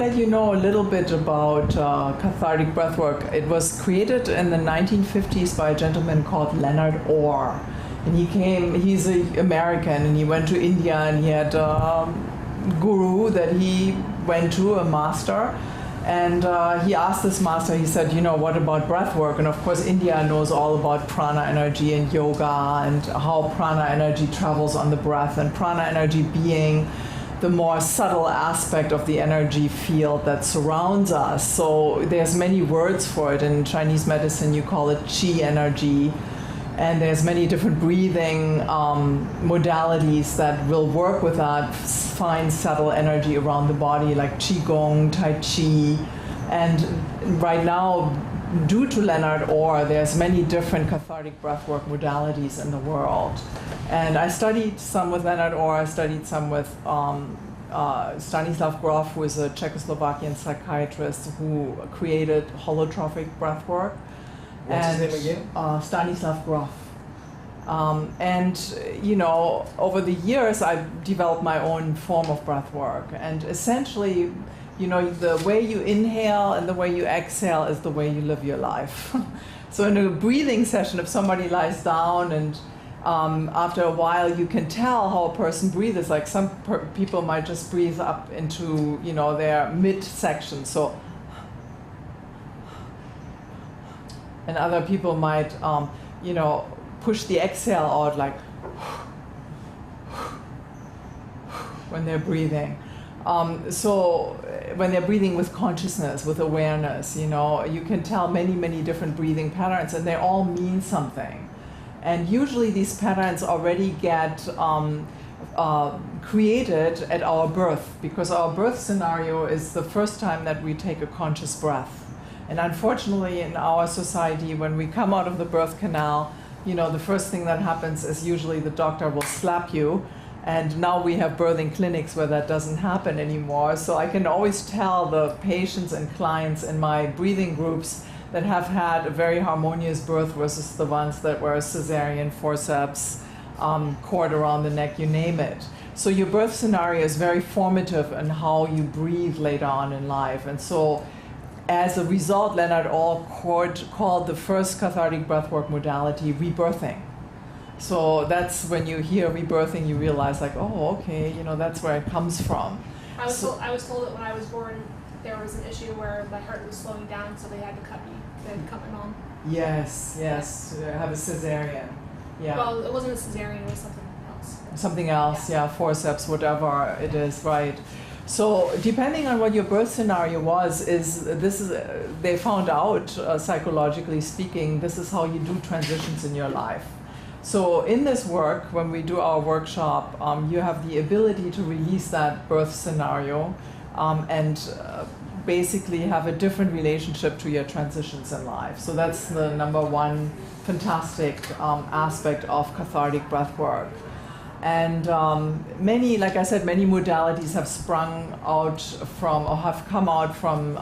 let you know a little bit about cathartic breathwork. It was created in the 1950s by a gentleman called Leonard Orr. And he's an American, and he went to India, and he had a guru that he went to, a master. And he asked this master, he said, what about breath work? And of course, India knows all about prana energy and yoga and how prana energy travels on the breath, and prana energy being the more subtle aspect of the energy field that surrounds us. So there's many words for it. In Chinese medicine, you call it qi energy. And there's many different breathing modalities that will work with that fine, subtle energy around the body, like Qigong, Tai Chi. And right now, due to Leonard Orr, there's many different cathartic breathwork modalities in the world. And I studied some with Leonard Orr. I studied some with Stanislav Grof, who is a Czechoslovakian psychiatrist who created holotrophic breathwork. What's his name again? Stanislav Grof. Over the years, I've developed my own form of breath work. And essentially, the way you inhale and the way you exhale is the way you live your life. So in a breathing session, if somebody lies down and after a while you can tell how a person breathes, like some people might just breathe up into, their midsection. So, and other people might, push the exhale out like when they're breathing. So when they're breathing with consciousness, with awareness, you can tell many, many different breathing patterns, and they all mean something. And usually these patterns already get created at our birth, because our birth scenario is the first time that we take a conscious breath. And unfortunately, in our society, when we come out of the birth canal, the first thing that happens is usually the doctor will slap you. And now we have birthing clinics where that doesn't happen anymore. So I can always tell the patients and clients in my breathing groups that have had a very harmonious birth versus the ones that were cesarean, forceps, cord around the neck, you name it. So your birth scenario is very formative in how you breathe later on in life. And so as a result, Leonard Orr called the first cathartic breathwork modality rebirthing. So that's when you hear rebirthing, you realize like, oh, okay, that's where it comes from. I was told that when I was born, there was an issue where my heart was slowing down, so they had to cut me. They had to cut my mom. Yes, have a cesarean. Yeah. Well, it wasn't a cesarean, it was something else. Something else, yeah, forceps, whatever it is, right. So depending on what your birth scenario was, they found out, psychologically speaking, this is how you do transitions in your life. So in this work, when we do our workshop, you have the ability to release that birth scenario and basically have a different relationship to your transitions in life. So that's the number one fantastic aspect of cathartic breath work. And many modalities have sprung out from, or have come out from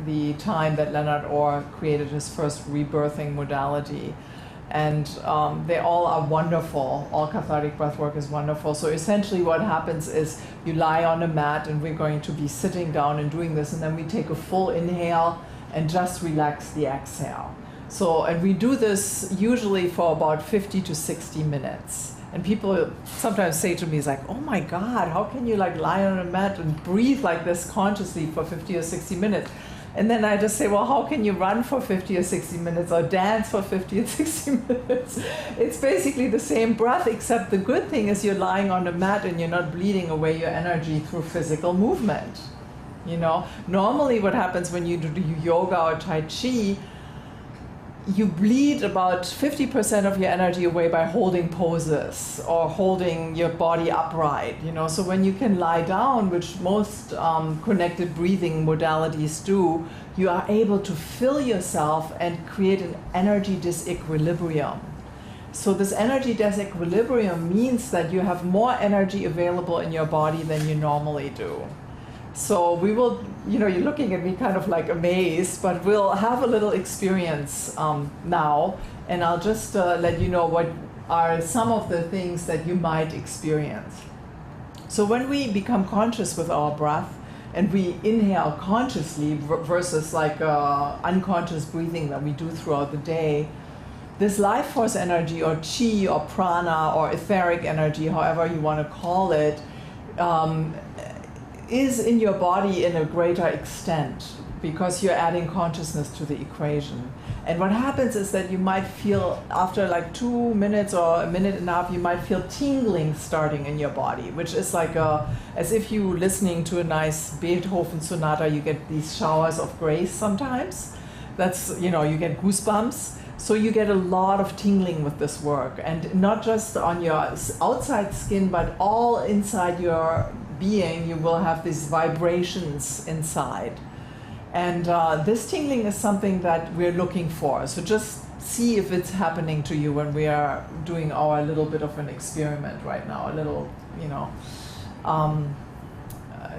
the time that Leonard Orr created his first rebirthing modality. And they all are wonderful. All cathartic breathwork is wonderful. So essentially what happens is you lie on a mat, and we're going to be sitting down and doing this, and then we take a full inhale and just relax the exhale. So, and we do this usually for about 50 to 60 minutes. And people sometimes say to me, it's like, oh my God, how can you lie on a mat and breathe like this consciously for 50 or 60 minutes? And then I just say, well, how can you run for 50 or 60 minutes or dance for 50 or 60 minutes? It's basically the same breath, except the good thing is you're lying on a mat and you're not bleeding away your energy through physical movement. Normally what happens when you do yoga or Tai Chi, you bleed about 50% of your energy away by holding poses or holding your body upright, So when you can lie down, which most connected breathing modalities do, you are able to fill yourself and create an energy disequilibrium. So this energy disequilibrium means that you have more energy available in your body than you normally do. So we will, you're looking at me kind of amazed, but we'll have a little experience now, and I'll just let you know what are some of the things that you might experience. So when we become conscious with our breath, and we inhale consciously versus like unconscious breathing that we do throughout the day, this life force energy or chi or prana or etheric energy, however you want to call it, is in your body in a greater extent because you're adding consciousness to the equation. And what happens is that you might feel, after like 2 minutes or a minute and a half, you might feel tingling starting in your body, which is like as if you listening to a nice Beethoven sonata, you get these showers of grace sometimes. That's, you get goosebumps. So you get a lot of tingling with this work, and not just on your outside skin, but all inside your being, you will have these vibrations inside. And this tingling is something that we're looking for. So just see if it's happening to you when we are doing our little bit of an experiment right now, a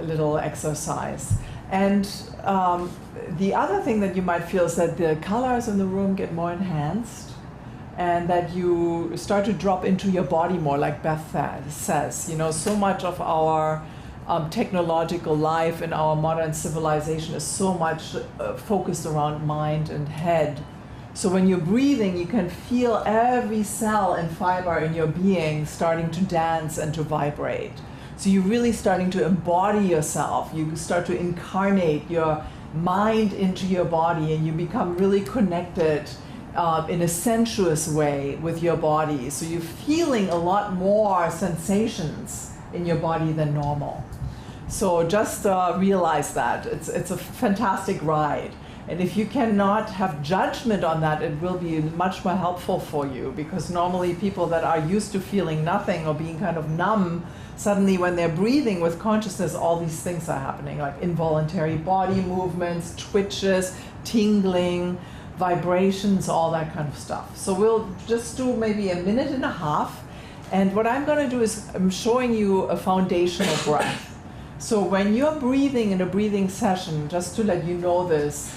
little exercise. And the other thing that you might feel is that the colors in the room get more enhanced, and that you start to drop into your body more, like Beth says. So much of our technological life in our modern civilization is so much focused around mind and head. So when you're breathing, you can feel every cell and fiber in your being starting to dance and to vibrate. So you're really starting to embody yourself. You start to incarnate your mind into your body, and you become really connected in a sensuous way with your body. So you're feeling a lot more sensations in your body than normal. So just realize that. It's a fantastic ride. And if you cannot have judgment on that, it will be much more helpful for you, because normally people that are used to feeling nothing or being kind of numb, suddenly when they're breathing with consciousness, all these things are happening, like involuntary body movements, twitches, tingling, vibrations, all that kind of stuff. So we'll just do maybe a minute and a half. And what I'm going to do is I'm showing you a foundational breath. So when you're breathing in a breathing session, just to let you know this,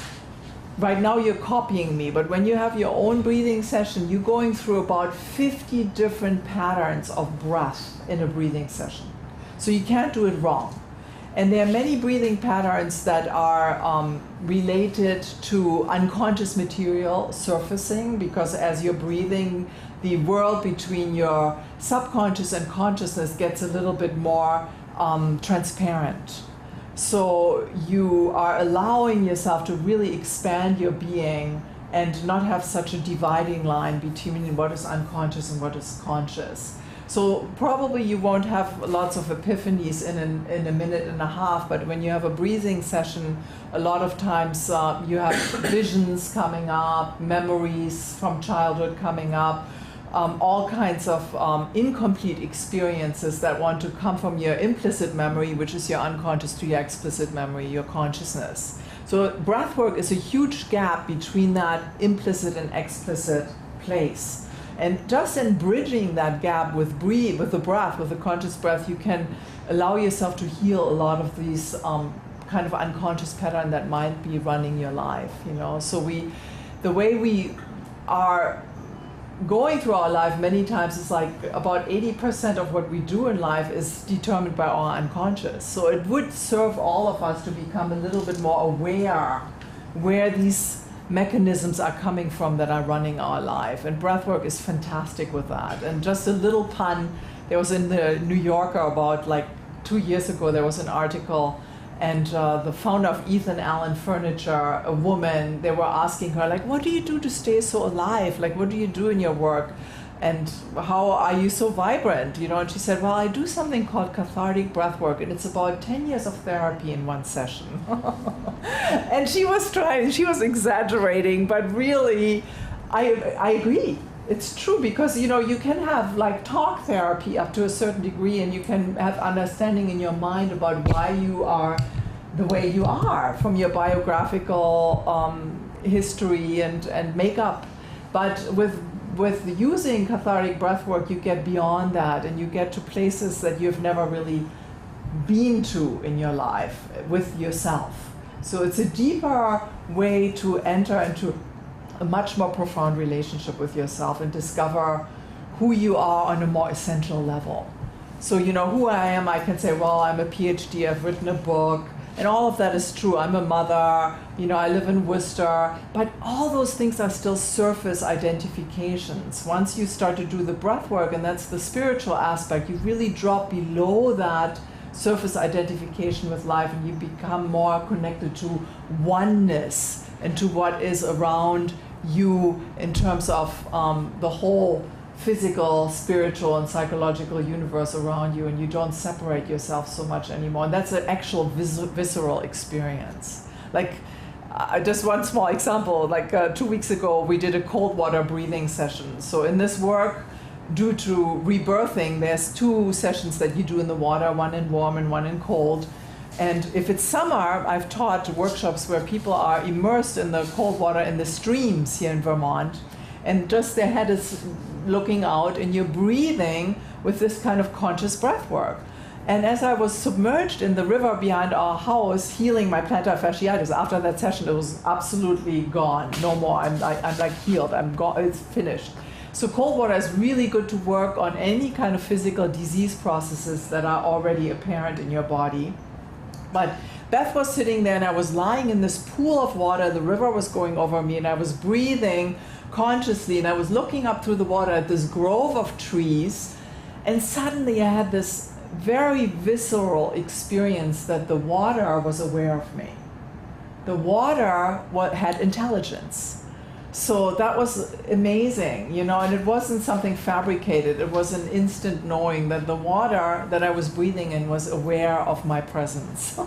right now you're copying me, but when you have your own breathing session, you're going through about 50 different patterns of breath in a breathing session. So you can't do it wrong. And there are many breathing patterns that are related to unconscious material surfacing, because as you're breathing, the world between your subconscious and consciousness gets a little bit more transparent. So you are allowing yourself to really expand your being and not have such a dividing line between what is unconscious and what is conscious. So probably you won't have lots of epiphanies in a minute and a half, but when you have a breathing session, a lot of times you have visions coming up, memories from childhood coming up, all kinds of incomplete experiences that want to come from your implicit memory, which is your unconscious, to your explicit memory, your consciousness. So breath work is a huge gap between that implicit and explicit place. And just in bridging that gap with the breath, with the conscious breath, you can allow yourself to heal a lot of these kind of unconscious pattern that might be running your life. So the way we are going through our life many times is like about 80% of what we do in life is determined by our unconscious. So it would serve all of us to become a little bit more aware where these mechanisms are coming from that are running our life. And breathwork is fantastic with that. And just a little pun, there was in the New Yorker about like 2 years ago, there was an article, and the founder of Ethan Allen Furniture, a woman, they were asking her, like, what do you do to stay so alive? Like, what do you do in your work? And how are you so vibrant? And she said, well, I do something called cathartic breath work, and it's about 10 years of therapy in one session. And she was exaggerating, but really, I agree. It's true, because you can have like talk therapy up to a certain degree, and you can have understanding in your mind about why you are the way you are from your biographical history and makeup. But with using cathartic breathwork, you get beyond that, and you get to places that you've never really been to in your life with yourself. So it's a deeper way to enter into a much more profound relationship with yourself and discover who you are on a more essential level. So who I am, I can say, well, I'm a PhD, I've written a book, And all of that is true. I'm a mother, you know, I live in Worcester, but all those things are still surface identifications. Once you start to do the breath work, and that's the spiritual aspect, you really drop below that surface identification with life, and you become more connected to oneness and to what is around you in terms of the whole physical, spiritual, and psychological universe around you, and you don't separate yourself so much anymore. And that's an actual visceral experience. Like, just one small example, like 2 weeks ago, we did a cold water breathing session. So in this work, due to rebirthing, there's 2 sessions that you do in the water, one in warm and one in cold. And if it's summer, I've taught workshops where people are immersed in the cold water in the streams here in Vermont, and just their head is looking out, and you're breathing with this kind of conscious breath work. And as I was submerged in the river behind our house, healing my plantar fasciitis, after that session, it was absolutely gone. No more. I'm like healed. I'm gone. It's finished. So cold water is really good to work on any kind of physical disease processes that are already apparent in your body. But Beth was sitting there, and I was lying in this pool of water. The river was going over me, and I was breathing consciously, and I was looking up through the water at this grove of trees, and suddenly I had this very visceral experience that the water was aware of me. The water had intelligence. So that was amazing, you know, and it wasn't something fabricated. It was an instant knowing that the water that I was breathing in was aware of my presence.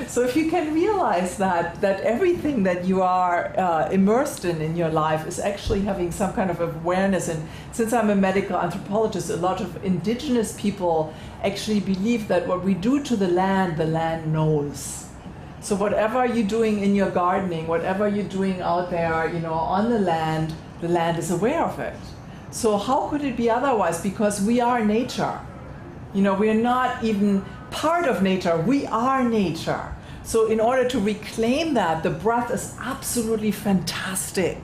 So if you can realize that everything that you are immersed in your life is actually having some kind of awareness. And since I'm a medical anthropologist, a lot of indigenous people actually believe that what we do to the land knows. So whatever you're doing in your gardening, whatever you're doing out there, you know, on the land is aware of it. So how could it be otherwise? Because we are nature. You know, we're not even part of nature. We are nature. So in order to reclaim that, the breath is absolutely fantastic.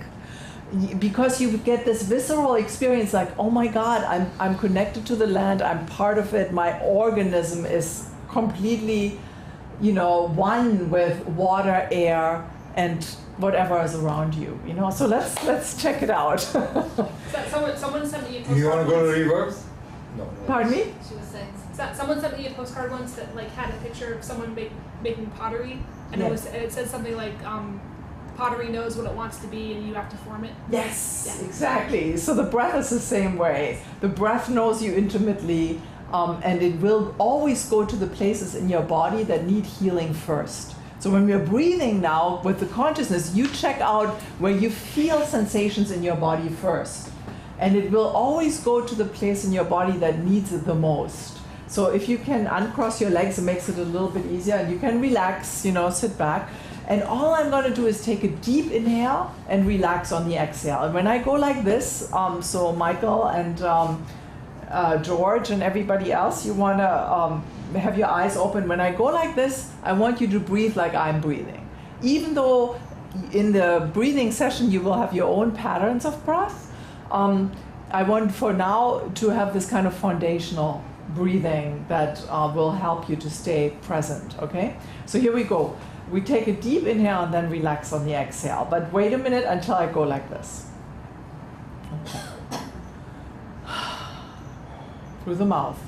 Because you get this visceral experience like, oh my God, I'm connected to the land, I'm part of it, my organism is completely, you know, one with water, air, and whatever is around you, you know. So let's check it out. Someone sent me a postcard. You want to go to reverse? No. Pardon me? She was saying. Someone sent me a postcard once that like had a picture of someone making pottery, and Yes. it said something like pottery knows what it wants to be, and you have to form it. Yes, Yeah. exactly. So the breath is the same way. The breath knows you intimately, and it will always go to the places in your body that need healing first. So when we're breathing now with the consciousness, you check out where you feel sensations in your body first. And it will always go to the place in your body that needs it the most. So if you can uncross your legs, it makes it a little bit easier, and you can relax, you know, sit back. And all I'm going to do is take a deep inhale and relax on the exhale. And when I go like this, so Michael and George and everybody else, you want to have your eyes open. When I go like this, I want you to breathe like I'm breathing. Even though in the breathing session you will have your own patterns of breath, I want for now to have this kind of foundational breathing that will help you to stay present, okay? So here we go. We take a deep inhale and then relax on the exhale. But wait a minute until I go like this. Okay. Through the mouth.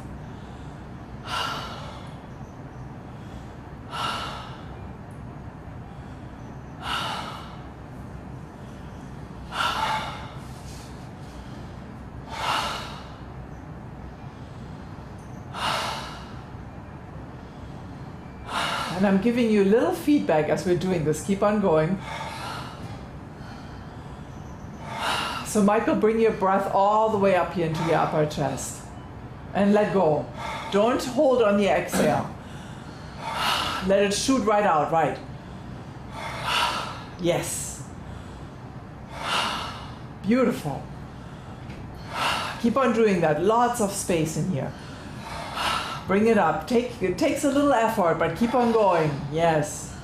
And I'm giving you a little feedback as we're doing this. Keep on going. So Michael, bring your breath all the way up here into your upper chest. And let go. Don't hold on the exhale. Let it shoot right out, right? Yes. Beautiful. Keep on doing that. Lots of space in here. Bring it up. It takes a little effort, but keep on going. Yes.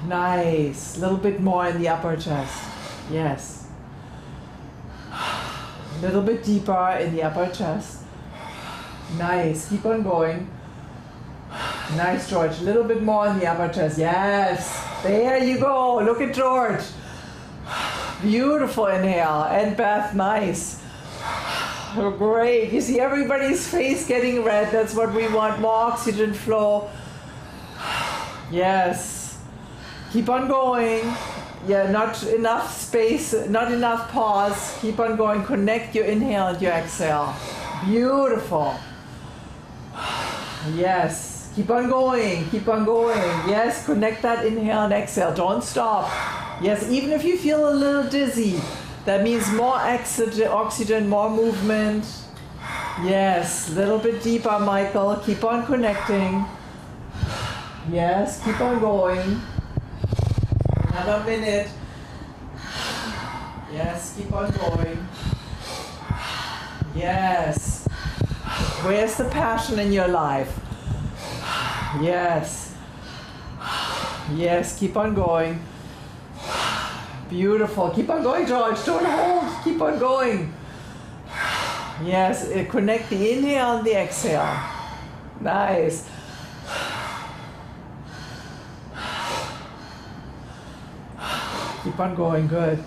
Nice. A little bit more in the upper chest. Yes. A little bit deeper in the upper chest. Nice. Keep on going. Nice, George. A little bit more on the upper chest. Yes. There you go. Look at George. Beautiful inhale. And Beth, nice. Oh, great. You see everybody's face getting red. That's what we want. More oxygen flow. Yes. Keep on going. Yeah, not enough space, not enough pause. Keep on going. Connect your inhale and your exhale. Beautiful. Yes. Keep on going. Keep on going. Yes, connect that inhale and exhale. Don't stop. Yes, even if you feel a little dizzy, that means more oxygen, more movement. Yes, a little bit deeper, Michael. Keep on connecting. Yes, keep on going. Another minute. Yes, keep on going. Yes. Where's the passion in your life? Yes. Yes, keep on going. Beautiful. Keep on going, George. Don't hold. Keep on going. Yes, connect the inhale and the exhale. Nice. Keep on going, good.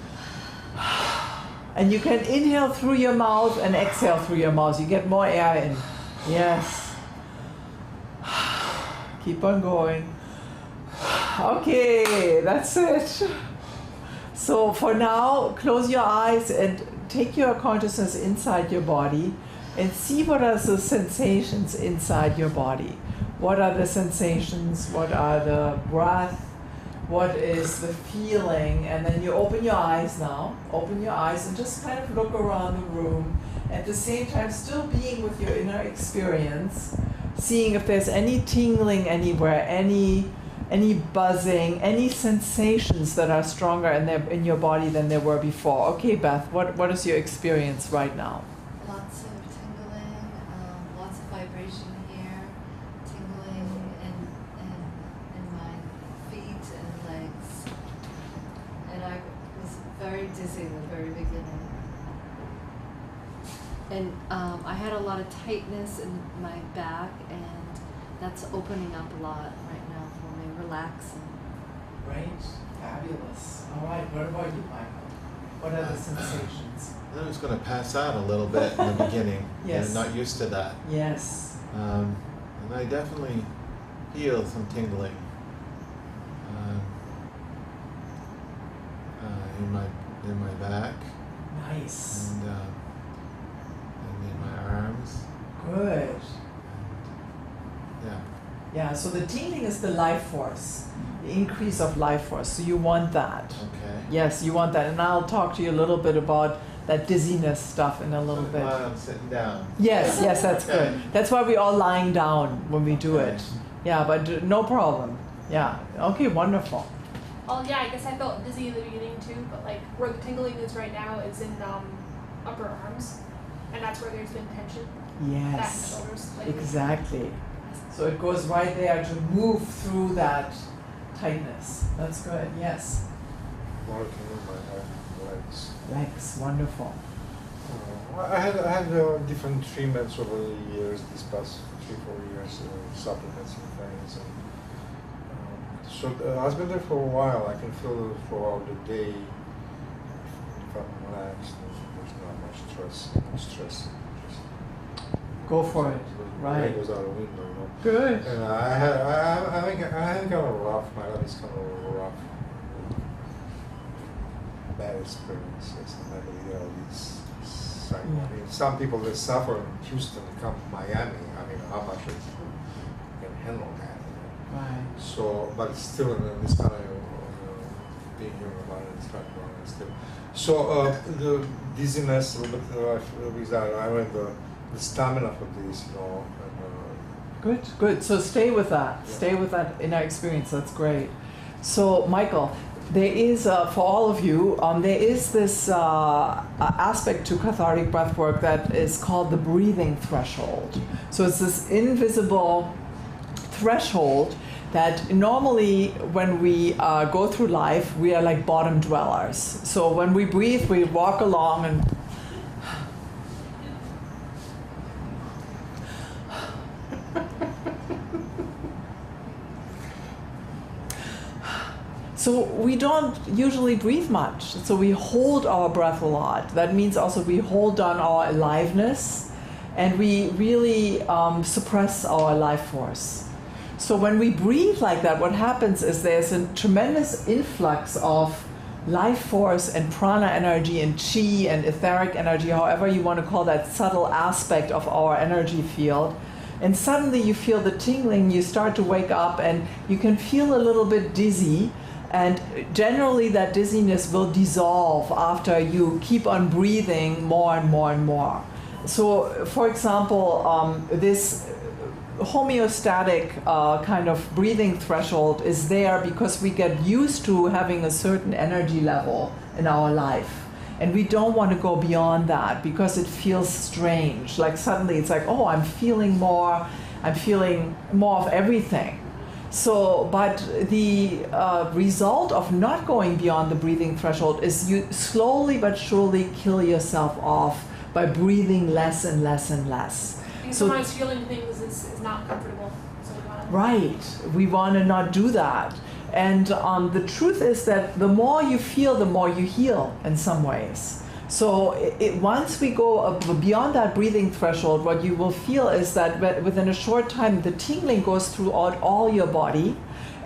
And you can inhale through your mouth and exhale through your mouth. You get more air in. Yes. Keep on going. Okay, that's it. So for now, close your eyes and take your consciousness inside your body and see what are the sensations inside your body. What are the sensations? What are the breath? What is the feeling? And then you open your eyes now. Open your eyes and just kind of look around the room. At the same time, still being with your inner experience, seeing if there's any tingling anywhere, any buzzing, any sensations that are stronger in your body than they were before. Okay, Beth, what is your experience right now? Lots of tingling, lots of vibration here, tingling in my feet and legs. And I was very dizzy in the very beginning. And I had a lot of tightness in my back, and that's opening up a lot right now for me, relaxing. Great, fabulous. All right, what about you, Michael? What are the sensations? I was going to pass out a little bit in the beginning. Yes. I'm not used to that. Yes. And I definitely feel some tingling in my back Nice. and in my arms. Good. And, yeah. Yeah, so the tingling is the life force, the increase of life force. So you want that. Okay. Yes, you want that. And I'll talk to you a little bit about that dizziness stuff in a little bit. While I'm sitting down. Yes, that's Okay. good. That's why we're all lying down when we do it. Yeah, but no problem. Yeah. Okay, wonderful. Oh yeah, I guess I felt dizzy in the beginning too, but like where the tingling is right now is in upper arms, and that's where there's been tension. Back and Yes. shoulders. Like, Exactly. So it goes right there to move through that tightness. That's good. Yes. Working with my legs. Legs. Wonderful. I had different treatments over the years, these past 3-4 years, supplements and things. And, so I was been there for a while. I can feel it throughout the day. If I'm relaxed, there's not much stress. Go for it. The Right. brain goes out the window, you know. Good. And I think kind of rough. My life is kind of rough. Bad experiences, and I believe there are these. I mean, some people that suffer in Houston come to Miami. I mean, how much they can handle that? You know? Right. So, but it's still in this kind of being here in the body, it's kind of still. So the dizziness, a little bit. I mean the stamina for this, you know. And, Good. So stay with that. Yeah. Stay with that inner experience. That's great. So, Michael, there is, for all of you, there is this aspect to cathartic breath work that is called the breathing threshold. So it's this invisible threshold that normally when we go through life, we are like bottom dwellers. So when we breathe, we walk along and So we don't usually breathe much. So we hold our breath a lot. That means also we hold down our aliveness, and we really suppress our life force. So when we breathe like that, what happens is there's a tremendous influx of life force and prana energy and chi and etheric energy, however you want to call that subtle aspect of our energy field. And suddenly you feel the tingling, you start to wake up, and you can feel a little bit dizzy. And generally that dizziness will dissolve after you keep on breathing more and more and more. So, for example, this homeostatic kind of breathing threshold is there because we get used to having a certain energy level in our life. And we don't want to go beyond that because it feels strange. Like suddenly it's like, oh, I'm feeling more of everything. So, but the result of not going beyond the breathing threshold is you slowly but surely kill yourself off by breathing less and less and less. And sometimes feeling things is not comfortable. So we want to Right. We want to not do that. And the truth is that the more you feel, the more you heal in some ways. So once we go beyond that breathing threshold, what you will feel is that within a short time, the tingling goes throughout all your body,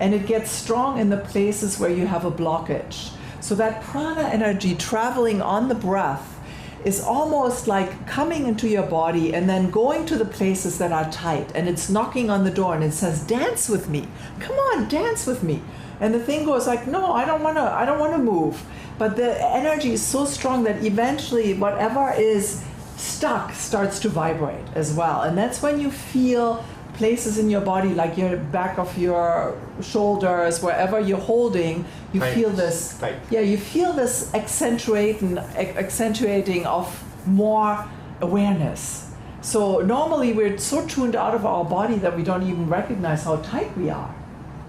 and it gets strong in the places where you have a blockage. So that prana energy traveling on the breath is almost like coming into your body and then going to the places that are tight, and it's knocking on the door and it says, dance with me, come on, dance with me. And the thing goes like, no, I don't want to move. But the energy is so strong that eventually whatever is stuck starts to vibrate as well. And that's when you feel places in your body, like your back of your shoulders, wherever you're holding, you feel this. Yeah, you feel this accentuating of more awareness. So normally we're so tuned out of our body that we don't even recognize how tight we are.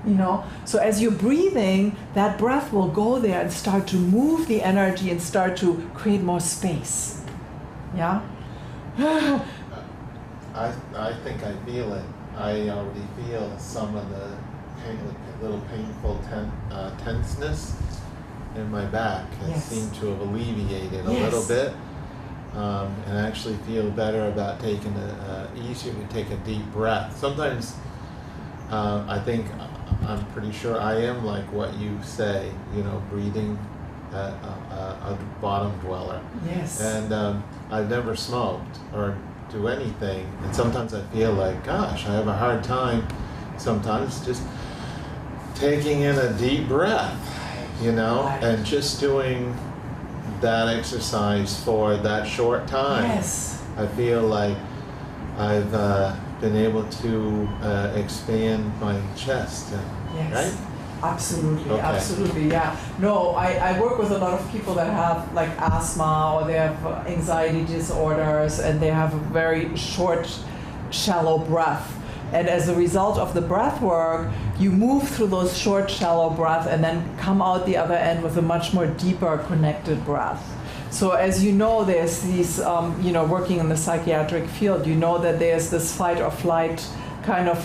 You know, so as you're breathing, that breath will go there and start to move the energy and start to create more space. Yeah. I think I feel it. I already feel some of the little painful tenseness in my back. It Yes. seemed to have alleviated a Yes. little bit, and I actually feel better about taking easier to take a deep breath. Sometimes I'm pretty sure I am like what you say, breathing a bottom dweller. Yes. And I've never smoked or do anything, and sometimes I feel like, gosh, I have a hard time sometimes just taking in a deep breath, Right. and just doing that exercise for that short time. Yes. I feel like I've been able to expand my chest. Yes. Right? Absolutely, Okay. absolutely, yeah. No, I work with a lot of people that have like asthma, or they have anxiety disorders, and they have a very short, shallow breath. And as a result of the breath work, you move through those short, shallow breath and then come out the other end with a much more deeper, connected breath. So as you know, there's these, working in the psychiatric field, you know that there's this fight or flight kind of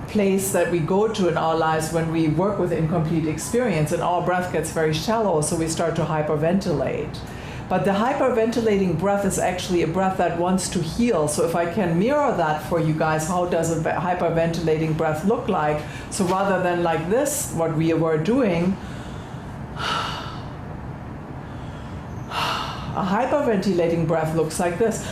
place that we go to in our lives when we work with incomplete experience, and our breath gets very shallow, so we start to hyperventilate. But the hyperventilating breath is actually a breath that wants to heal. So if I can mirror that for you guys, how does a hyperventilating breath look like? So rather than like this, what we were doing, a hyperventilating breath looks like this.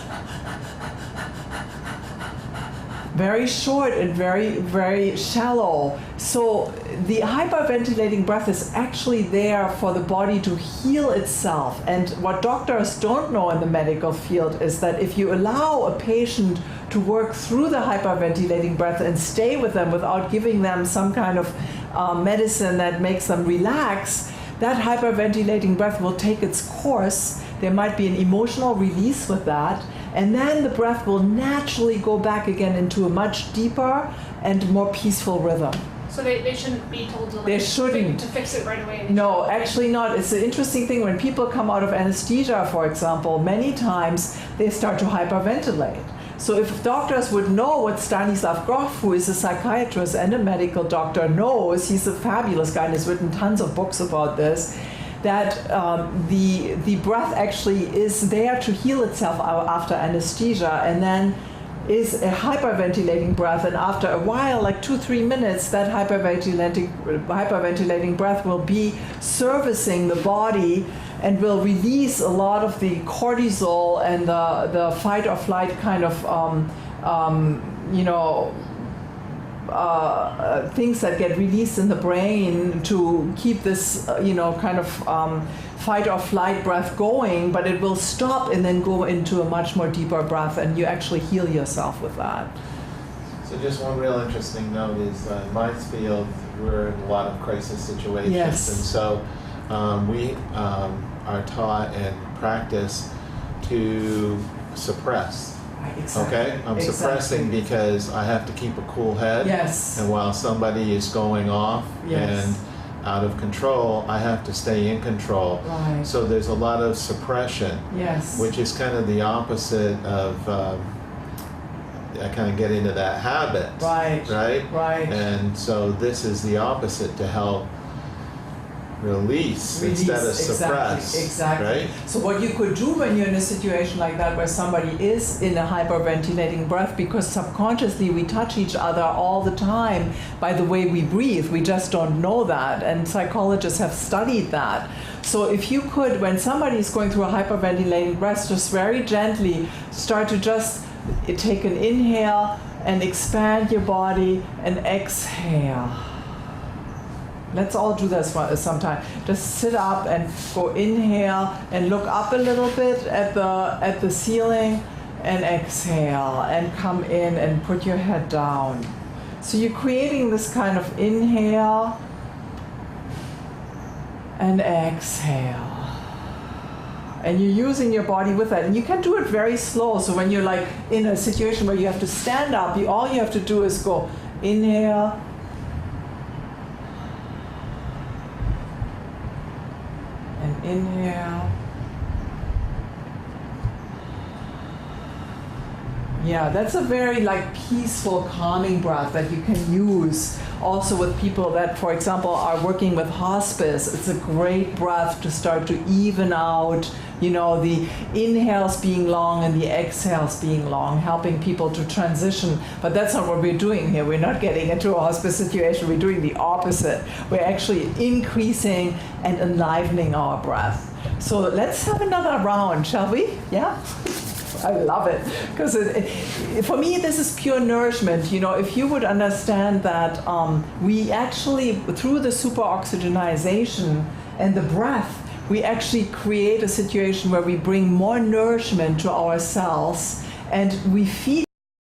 Very short and very, very shallow. So the hyperventilating breath is actually there for the body to heal itself. And what doctors don't know in the medical field is that if you allow a patient to work through the hyperventilating breath and stay with them without giving them some kind of medicine that makes them relax, that hyperventilating breath will take its course. There might be an emotional release with that, and then the breath will naturally go back again into a much deeper and more peaceful rhythm. So they shouldn't be told to They shouldn't. to fix it right away. No, actually not. It's an interesting thing. When people come out of anesthesia, for example, many times they start to hyperventilate. So if doctors would know what Stanislav Grof, who is a psychiatrist and a medical doctor, knows, he's a fabulous guy and has written tons of books about this, that the breath actually is there to heal itself after anesthesia, and then is a hyperventilating breath, and after a while, like 2-3 minutes, that hyperventilating breath will be servicing the body and will release a lot of the cortisol and the fight or flight kind of things that get released in the brain to keep this kind of fight or flight breath going, but it will stop and then go into a much more deeper breath, and you actually heal yourself with that. So just one real interesting note is in my field, we're in a lot of crisis situations. Yes. And so we are taught and practice to suppress. Exactly. Okay? I'm suppressing because I have to keep a cool head. Yes. And while somebody is going off and out of control, I have to stay in control. Right. So there's a lot of suppression. Yes. Which is kind of the opposite of, I kind of get into that habit. Right. Right? Right. And so this is the opposite, to help release instead of suppress. Exactly. Right? So what you could do when you're in a situation like that, where somebody is in a hyperventilating breath, because subconsciously we touch each other all the time by the way we breathe. We just don't know that, and psychologists have studied that. So if you could, when somebody is going through a hyperventilating breath, just very gently start to just take an inhale and expand your body, and exhale. Let's all do this sometime. Just sit up and go inhale and look up a little bit at the ceiling, and exhale and come in and put your head down. So you're creating this kind of inhale and exhale. And you're using your body with that. And you can do it very slow. So when you're like in a situation where you have to stand up, all you have to do is go inhale, and inhale. Yeah, that's a very like peaceful, calming breath that you can use also with people that, for example, are working with hospice. It's a great breath to start to even out, the inhales being long and the exhales being long, helping people to transition. But that's not what we're doing here. We're not getting into a hospice situation. We're doing the opposite. We're actually increasing and enlivening our breath. So let's have another round, shall we? Yeah? I love it, because for me this is pure nourishment. If you would understand that we actually, through the superoxygenization and the breath, we actually create a situation where we bring more nourishment to our cells, and we feed